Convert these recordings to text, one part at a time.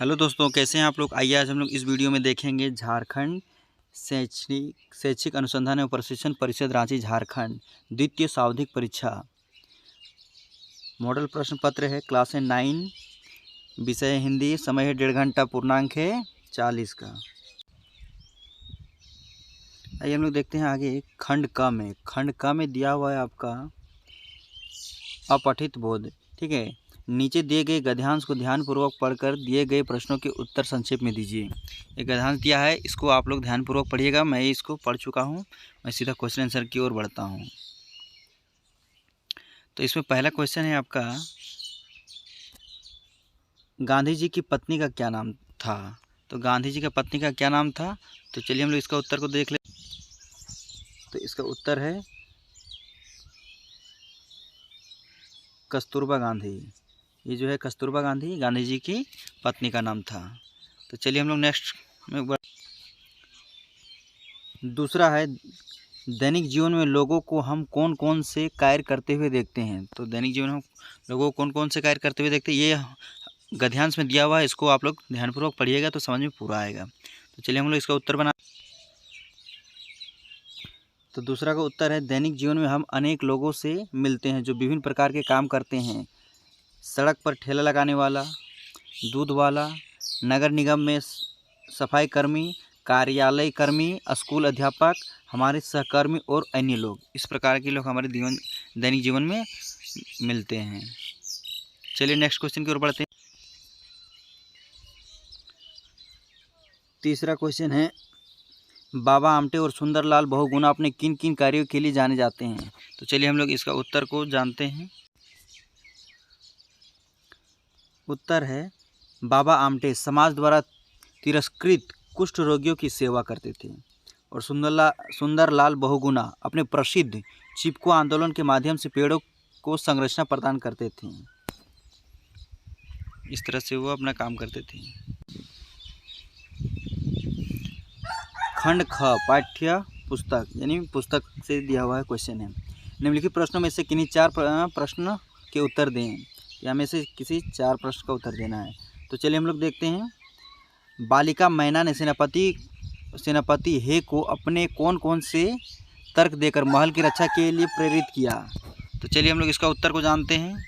Hello दोस्तों, कैसे हैं आप लोग। आइए आज हम लोग इस वीडियो में देखेंगे झारखंड शैक्षिक अनुसंधान एवं प्रशिक्षण परिषद रांची झारखंड द्वितीय सावधिक परीक्षा मॉडल प्रश्न पत्र है। क्लास है 9, विषय है हिंदी, समय है 1.5 घंटा, पूर्णांक है 40 का। आइए हम लोग देखते हैं आगे। खंड क में दिया हुआ है आपका अपठित बोध। ठीक है, नीचे दिए गए गद्यांश को ध्यानपूर्वक पढ़कर दिए गए प्रश्नों के उत्तर संक्षेप में दीजिए। एक गद्यांश दिया है, इसको आप लोग ध्यानपूर्वक पढ़िएगा। मैं इसको पढ़ चुका हूँ, मैं सीधा क्वेश्चन आंसर की ओर बढ़ता हूँ। तो इसमें पहला क्वेश्चन है आपका, गांधी जी की पत्नी का क्या नाम था। तो गांधी जी का पत्नी का क्या नाम था, तो चलिए हम लोग इसका उत्तर को देख ले। तो इसका उत्तर है कस्तूरबा गांधी। ये जो है कस्तूरबा गांधी, गांधी जी की पत्नी का नाम था। तो चलिए हम लोग नेक्स्ट में दूसरा है, दैनिक जीवन में लोगों को हम कौन कौन से कार्य करते हुए देखते हैं। तो दैनिक जीवन में हम लोगों को कौन कौन से कार्य करते हुए देखते हैं, ये गद्यांश में दिया हुआ है। इसको आप लोग ध्यानपूर्वक पढ़िएगा तो समझ में पूरा आएगा। तो चलिए हम लोग इसका उत्तर बना। तो दूसरा का उत्तर है, दैनिक जीवन में हम अनेक लोगों से मिलते हैं जो विभिन्न प्रकार के काम करते हैं। सड़क पर ठेला लगाने वाला, दूध वाला, नगर निगम में सफाई कर्मी, कार्यालय कर्मी, स्कूल अध्यापक, हमारे सहकर्मी और अन्य लोग। इस प्रकार के लोग हमारे दैनिक जीवन में मिलते हैं। चलिए नेक्स्ट क्वेश्चन की ओर बढ़ते हैं। तीसरा क्वेश्चन है, बाबा आमटे और सुंदरलाल बहुगुणा अपने किन किन कार्यों के लिए जाने जाते हैं। तो चलिए हम लोग इसका उत्तर को जानते हैं। उत्तर है, बाबा आमटे समाज द्वारा तिरस्कृत कुष्ठ रोगियों की सेवा करते थे और सुंदरलाल बहुगुणा अपने प्रसिद्ध चिपको आंदोलन के माध्यम से पेड़ों को संरक्षण प्रदान करते थे। इस तरह से वो अपना काम करते थे। खंड ख पाठ्य पुस्तक यानी पुस्तक से दिया हुआ है क्वेश्चन है। निम्नलिखित प्रश्नों में से किन्हीं 4 प्रश्न के उत्तर दें, या में से किसी 4 प्रश्न का उत्तर देना है। तो चलिए हम लोग देखते हैं। बालिका मैना ने सेनापति हे को अपने कौन कौन से तर्क देकर महल की रक्षा के लिए प्रेरित किया। तो चलिए हम लोग इसका उत्तर को जानते हैं।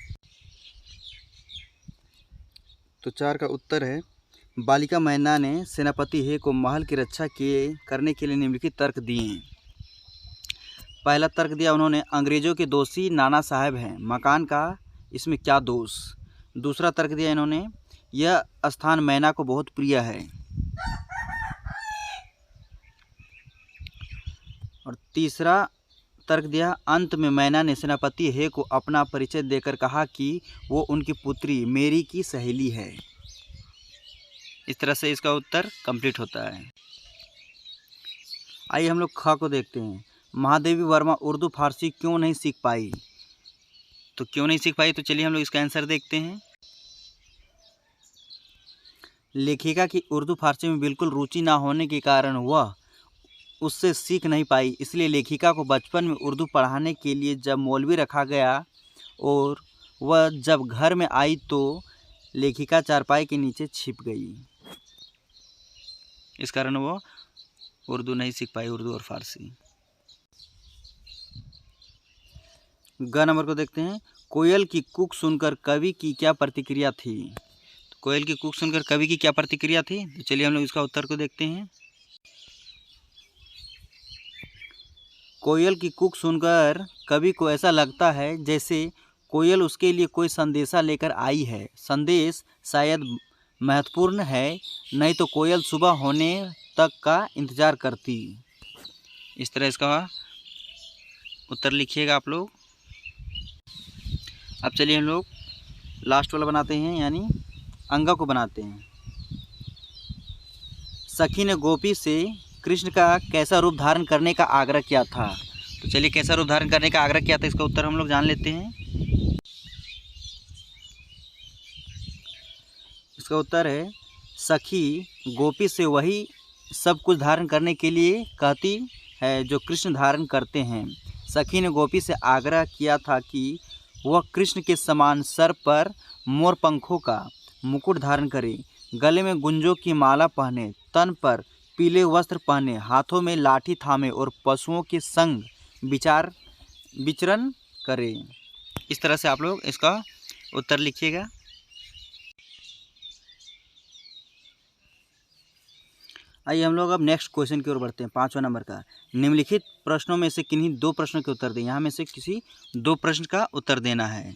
तो 4 का उत्तर है, बालिका मैना ने सेनापति हे को महल की रक्षा करने के लिए निम्नलिखित तर्क दिए। पहला तर्क दिया उन्होंने, अंग्रेजों के दोषी नाना साहब हैं, मकान का इसमें क्या दोष। दूसरा तर्क दिया इन्होंने, यह स्थान मैना को बहुत प्रिय है। और तीसरा तर्क दिया, अंत में मैना ने सेनापति हे को अपना परिचय देकर कहा कि वो उनकी पुत्री मेरी की सहेली है। इस तरह से इसका उत्तर कंप्लीट होता है। आइए हम लोग ख को देखते हैं। महादेवी वर्मा उर्दू फारसी क्यों नहीं सीख पाई। तो क्यों नहीं सीख पाई, तो चलिए हम लोग इसका आंसर देखते हैं। लेखिका की उर्दू फारसी में बिल्कुल रुचि ना होने के कारण वह उससे सीख नहीं पाई। इसलिए लेखिका को बचपन में उर्दू पढ़ाने के लिए जब मौलवी रखा गया और वह जब घर में आई तो लेखिका चारपाई के नीचे छिप गई। इस कारण वो उर्दू नहीं सीख पाई, उर्दू और फारसी। ग नंबर को देखते हैं। कोयल की कूक सुनकर कवि की क्या प्रतिक्रिया थी। तो कोयल की कूक सुनकर कवि की क्या प्रतिक्रिया थी, तो चलिए हम लोग इसका उत्तर को देखते हैं। कोयल की कूक सुनकर कवि को ऐसा लगता है जैसे कोयल उसके लिए कोई संदेशा लेकर आई है। संदेश शायद महत्वपूर्ण है, नहीं तो कोयल सुबह होने तक का इंतज़ार करती। इस तरह इसका उत्तर लिखिएगा आप लोग। अब चलिए हम लोग लास्ट वाला बनाते हैं, यानी अंगा को बनाते हैं। सखी ने गोपी से कृष्ण का कैसा रूप धारण करने का आग्रह किया था। तो चलिए कैसा रूप धारण करने का आग्रह किया था, इसका उत्तर हम लोग जान लेते हैं। इसका उत्तर है, सखी गोपी से वही सब कुछ धारण करने के लिए कहती है जो कृष्ण धारण करते हैं। सखी ने गोपी से आग्रह किया था कि वह कृष्ण के समान सर पर मोर पंखों का मुकुट धारण करे, गले में गुंजों की माला पहने, तन पर पीले वस्त्र पहने, हाथों में लाठी थामे और पशुओं के संग विचरण करें। इस तरह से आप लोग इसका उत्तर लिखिएगा। आइए हम लोग अब नेक्स्ट क्वेश्चन की ओर बढ़ते हैं। 5वां नंबर का, निम्नलिखित प्रश्नों में से किन्हीं 2 प्रश्नों के उत्तर दें। यहाँ में से किसी 2 प्रश्न का उत्तर देना है।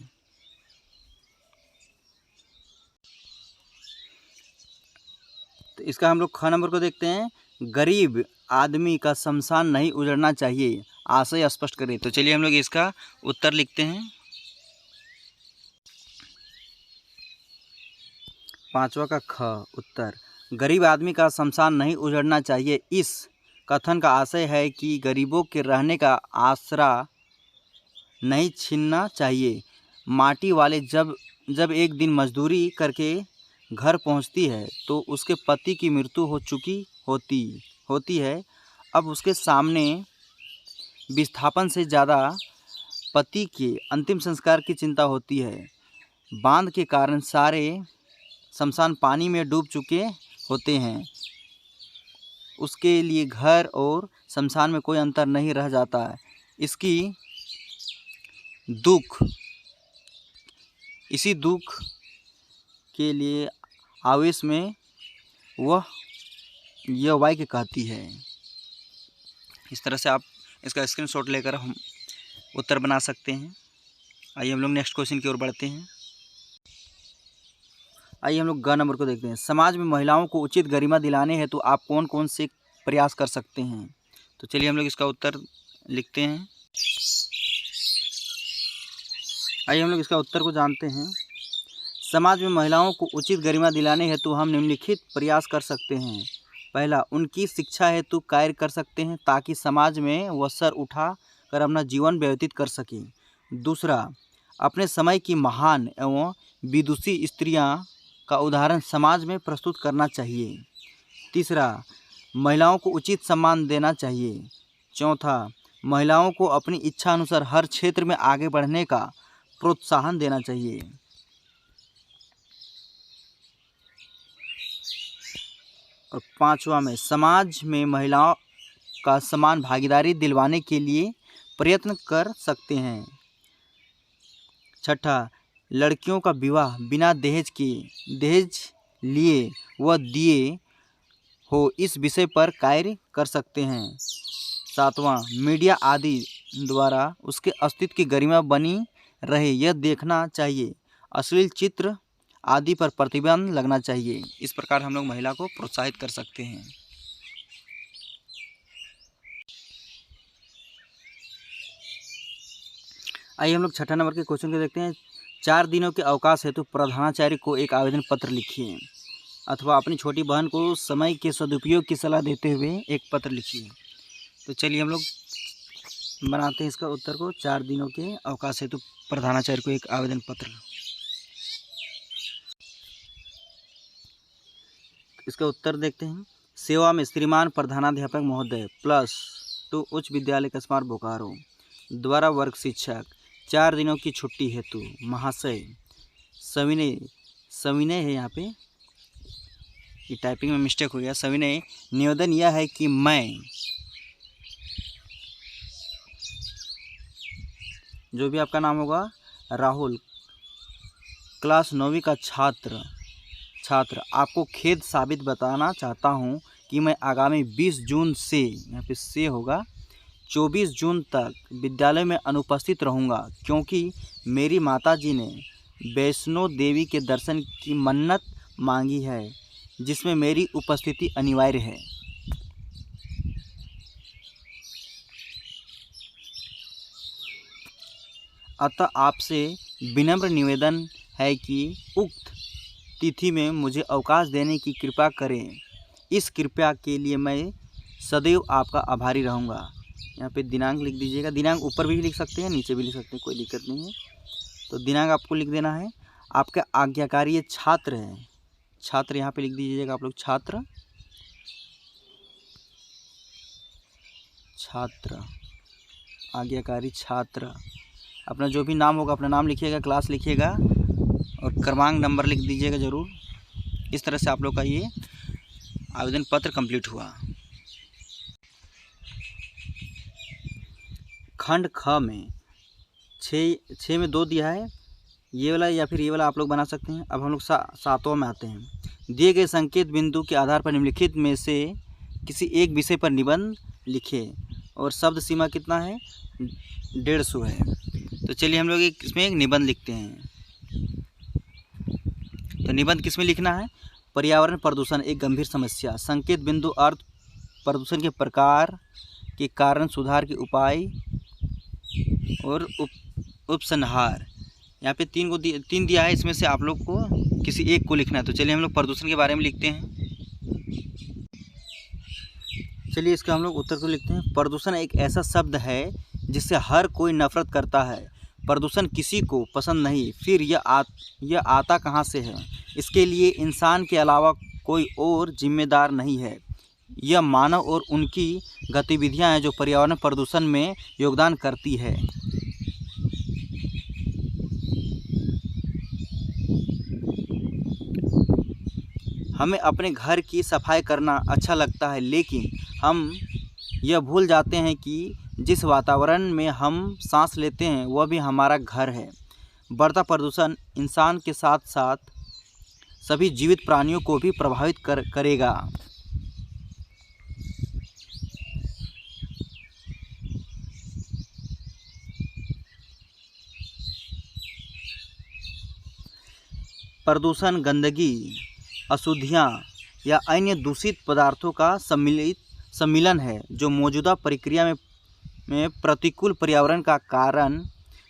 तो इसका हम लोग ख नंबर को देखते हैं। गरीब आदमी का शमशान नहीं उजड़ना चाहिए, आशय स्पष्ट करें। तो चलिए हम लोग इसका उत्तर लिखते हैं। 5वां का ख उत्तर, गरीब आदमी का शमशान नहीं उजड़ना चाहिए। इस कथन का आशय है कि गरीबों के रहने का आसरा नहीं छीनना चाहिए। माटी वाले जब एक दिन मजदूरी करके घर पहुंचती है तो उसके पति की मृत्यु हो चुकी होती है। अब उसके सामने विस्थापन से ज़्यादा पति के अंतिम संस्कार की चिंता होती है। बांध के कारण सारे शमशान पानी में डूब चुके होते हैं। उसके लिए घर और शमशान में कोई अंतर नहीं रह जाता है। इसी दुख के लिए आवेश में वह यह वाक्य कहती है। इस तरह से आप इसका स्क्रीनशॉट लेकर हम उत्तर बना सकते हैं। आइए हम लोग नेक्स्ट क्वेश्चन की ओर बढ़ते हैं। आइए हम लोग ग नंबर को देखते हैं। समाज में महिलाओं को उचित गरिमा दिलाने हेतु तो आप कौन कौन से प्रयास कर सकते हैं। तो चलिए हम लोग इसका उत्तर लिखते हैं। आइए हम लोग इसका उत्तर को जानते हैं। समाज में महिलाओं को उचित गरिमा दिलाने हेतु तो हम निम्नलिखित प्रयास कर सकते हैं। पहला, उनकी शिक्षा हेतु कार्य कर सकते हैं ताकि समाज में वह सर उठा कर अपना जीवन व्यतीत कर सकें। दूसरा, अपने समय की महान एवं विदुषी स्त्रियां का उदाहरण समाज में प्रस्तुत करना चाहिए। तीसरा, महिलाओं को उचित सम्मान देना चाहिए। चौथा, महिलाओं को अपनी इच्छा अनुसार हर क्षेत्र में आगे बढ़ने का प्रोत्साहन देना चाहिए। और 5वां में समाज में महिलाओं का समान भागीदारी दिलवाने के लिए प्रयत्न कर सकते हैं। छठा, लड़कियों का विवाह बिना दहेज लिए व दिए हो इस विषय पर कार्य कर सकते हैं। 7वां, मीडिया आदि द्वारा उसके अस्तित्व की गरिमा बनी रहे यह देखना चाहिए। अश्लील चित्र आदि पर प्रतिबंध लगना चाहिए। इस प्रकार हम लोग महिला को प्रोत्साहित कर सकते हैं। आइए हम लोग 6ठा नंबर के क्वेश्चन को देखते हैं। 4 दिनों के अवकाश हेतु प्रधानाचार्य को एक आवेदन पत्र लिखिए अथवा अपनी छोटी बहन को समय के सदुपयोग की सलाह देते हुए एक पत्र लिखिए। तो चलिए हम लोग बनाते हैं इसका उत्तर को। 4 दिनों के अवकाश हेतु प्रधानाचार्य को एक आवेदन पत्र। इसका उत्तर देखते हैं। सेवा में श्रीमान प्रधानाध्यापक महोदय +2 उच्च विद्यालय कस्मार बोकारो द्वारा वर्ग शिक्षक 4 दिनों की छुट्टी हेतु महाशय सविनय है, यहाँ पे ये टाइपिंग में मिस्टेक हो गया। सविनय निवेदन यह है कि मैं जो भी आपका नाम होगा राहुल क्लास 9वीं का छात्र आपको खेद साबित बताना चाहता हूँ कि मैं आगामी 20 जून से, यहाँ पे से होगा, 24 जून तक विद्यालय में अनुपस्थित रहूँगा क्योंकि मेरी माताजी ने वैष्णो देवी के दर्शन की मन्नत मांगी है जिसमें मेरी उपस्थिति अनिवार्य है। अतः आपसे विनम्र निवेदन है कि उक्त तिथि में मुझे अवकाश देने की कृपा करें। इस कृपया के लिए मैं सदैव आपका आभारी रहूँगा। यहाँ पे दिनांक लिख दीजिएगा। दिनांक ऊपर भी लिख सकते हैं, नीचे भी लिख सकते हैं, कोई दिक्कत नहीं है। तो दिनांक आपको लिख देना है। आपके आज्ञाकारी ये छात्र हैं, छात्र यहाँ पे लिख दीजिएगा आप लोग। छात्र आज्ञाकारी छात्र, अपना जो भी नाम होगा अपना नाम लिखिएगा, क्लास लिखिएगा और क्रमांक नंबर लिख दीजिएगा ज़रूर। इस तरह से आप लोग का ये आवेदन पत्र कंप्लीट हुआ। खंड ख में 6 में 2 दिया है, ये वाला या फिर ये वाला आप लोग बना सकते हैं। अब हम लोग 7वां में आते हैं। दिए गए संकेत बिंदु के आधार पर निम्नलिखित में से किसी एक विषय पर निबंध लिखे और शब्द सीमा कितना है, 150 है। तो चलिए हम लोग इसमें एक निबंध लिखते हैं। तो निबंध किस में लिखना है, पर्यावरण प्रदूषण एक गंभीर समस्या, संकेत बिंदु अर्थ प्रदूषण के प्रकार के कारण, सुधार के उपाय और उपसंहार। यहाँ पे 3 दिया है, इसमें से आप लोग को किसी एक को लिखना है। तो चलिए हम लोग प्रदूषण के बारे में लिखते हैं। चलिए इसका हम लोग उत्तर को लिखते हैं। प्रदूषण एक ऐसा शब्द है जिससे हर कोई नफरत करता है। प्रदूषण किसी को पसंद नहीं, फिर यह आता कहाँ से है। इसके लिए इंसान के अलावा कोई और जिम्मेदार नहीं है। यह मानव और उनकी गतिविधियां हैं जो पर्यावरण प्रदूषण में योगदान करती है। हमें अपने घर की सफाई करना अच्छा लगता है, लेकिन हम यह भूल जाते हैं कि जिस वातावरण में हम सांस लेते हैं वह भी हमारा घर है। बढ़ता प्रदूषण इंसान के साथ साथ सभी जीवित प्राणियों को भी प्रभावित करेगा। प्रदूषण गंदगी, अशुद्धियाँ या अन्य दूषित पदार्थों का सम्मिलन है जो मौजूदा प्रक्रिया में प्रतिकूल पर्यावरण का कारण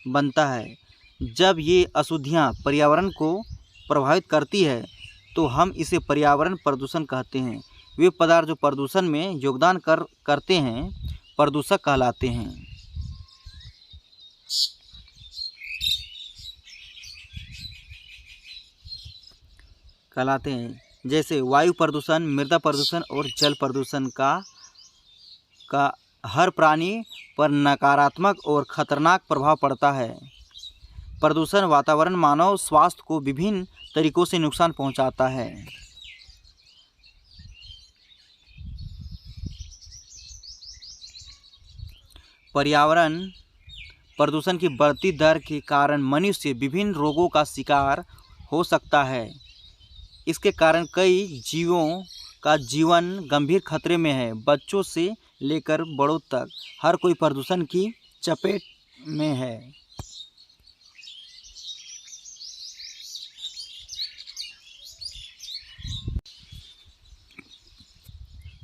बनता है। जब ये अशुद्धियाँ पर्यावरण को प्रभावित करती है तो हम इसे पर्यावरण प्रदूषण कहते हैं। वे पदार्थ जो प्रदूषण में योगदान करते हैं प्रदूषक कहलाते हैं। जैसे वायु प्रदूषण, मृदा प्रदूषण और जल प्रदूषण का हर प्राणी पर नकारात्मक और खतरनाक प्रभाव पड़ता है। प्रदूषण वातावरण मानव स्वास्थ्य को विभिन्न तरीकों से नुकसान पहुंचाता है। पर्यावरण प्रदूषण की बढ़ती दर के कारण मनुष्य विभिन्न रोगों का शिकार हो सकता है। इसके कारण कई जीवों का जीवन गंभीर खतरे में है। बच्चों से लेकर बड़ों तक हर कोई प्रदूषण की चपेट में है।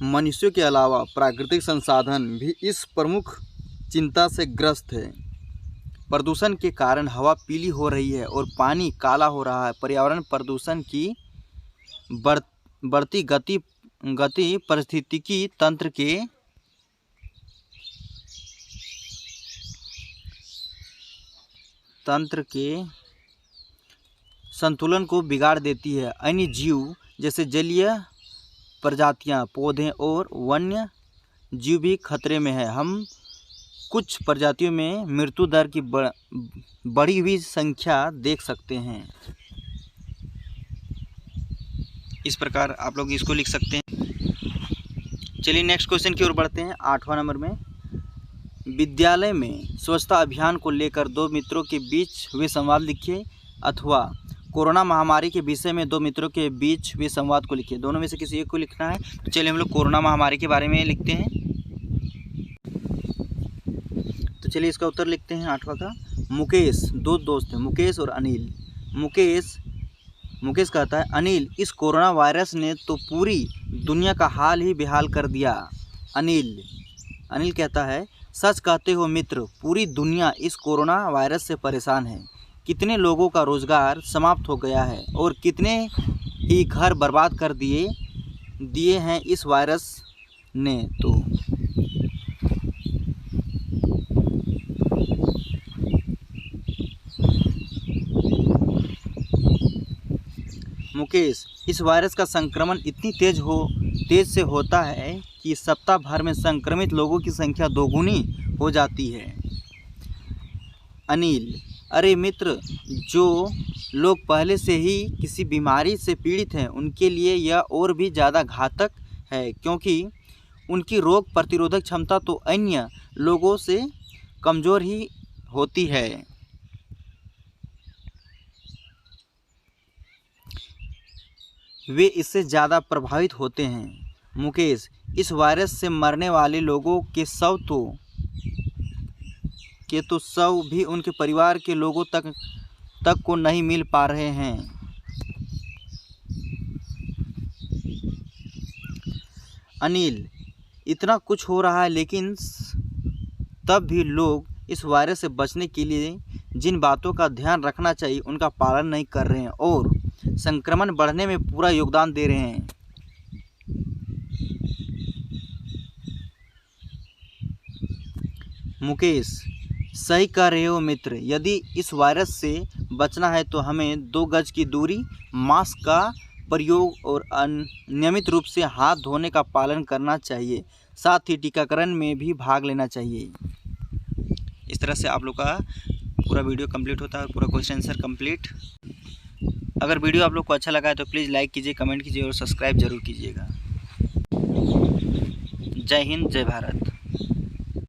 मनुष्यों के अलावा प्राकृतिक संसाधन भी इस प्रमुख चिंता से ग्रस्त है। प्रदूषण के कारण हवा पीली हो रही है और पानी काला हो रहा है। पर्यावरण प्रदूषण की बढ़ती गति पारिस्थितिकी तंत्र के संतुलन को बिगाड़ देती है। अन्य जीव जैसे जलीय प्रजातियां, पौधे और वन्य जीव भी खतरे में है। हम कुछ प्रजातियों में मृत्यु दर की बढ़ी हुई संख्या देख सकते हैं। इस प्रकार आप लोग इसको लिख सकते हैं। चलिए नेक्स्ट क्वेश्चन की ओर बढ़ते हैं। 8वां नंबर में, विद्यालय में स्वच्छता अभियान को लेकर 2 मित्रों के बीच हुए संवाद लिखिए, अथवा कोरोना महामारी के विषय में 2 मित्रों के बीच हुए संवाद को लिखिए। दोनों में से किसी एक को लिखना है। तो चलिए हम लोग कोरोना महामारी के बारे में लिखते हैं। तो चलिए इसका उत्तर लिखते हैं 8वां का। मुकेश, 2 दोस्त हैं, मुकेश और अनिल। मुकेश कहता है, अनिल, इस कोरोना वायरस ने तो पूरी दुनिया का हाल ही बेहाल कर दिया। अनिल कहता है, सच कहते हो मित्र, पूरी दुनिया इस कोरोना वायरस से परेशान है। कितने लोगों का रोजगार समाप्त हो गया है और कितने ही घर बर्बाद कर दिए हैं इस वायरस ने तो। मुकेश, इस वायरस का संक्रमण इतनी तेज से होता है कि सप्ताह भर में संक्रमित लोगों की संख्या 2 गुनी हो जाती है। अनिल, अरे मित्र, जो लोग पहले से ही किसी बीमारी से पीड़ित हैं उनके लिए यह और भी ज़्यादा घातक है, क्योंकि उनकी रोग प्रतिरोधक क्षमता तो अन्य लोगों से कमज़ोर ही होती है। वे इससे ज़्यादा प्रभावित होते हैं। मुकेश, इस वायरस से मरने वाले लोगों के शव भी उनके परिवार के लोगों तक को नहीं मिल पा रहे हैं। अनिल, इतना कुछ हो रहा है लेकिन तब भी लोग इस वायरस से बचने के लिए जिन बातों का ध्यान रखना चाहिए उनका पालन नहीं कर रहे हैं और संक्रमण बढ़ने में पूरा योगदान दे रहे हैं। मुकेश, सही कह रहे हो मित्र। यदि इस वायरस से बचना है तो हमें 2 गज की दूरी, मास्क का प्रयोग और नियमित रूप से हाथ धोने का पालन करना चाहिए। साथ ही टीकाकरण में भी भाग लेना चाहिए। इस तरह से आप लोग का पूरा वीडियो कंप्लीट होता है, पूरा क्वेश्चन आंसर कंप्लीट। अगर वीडियो आप लोग को अच्छा लगा है तो प्लीज़ लाइक कीजिए, कमेंट कीजिए और सब्सक्राइब जरूर कीजिएगा। जय हिंद, जय भारत।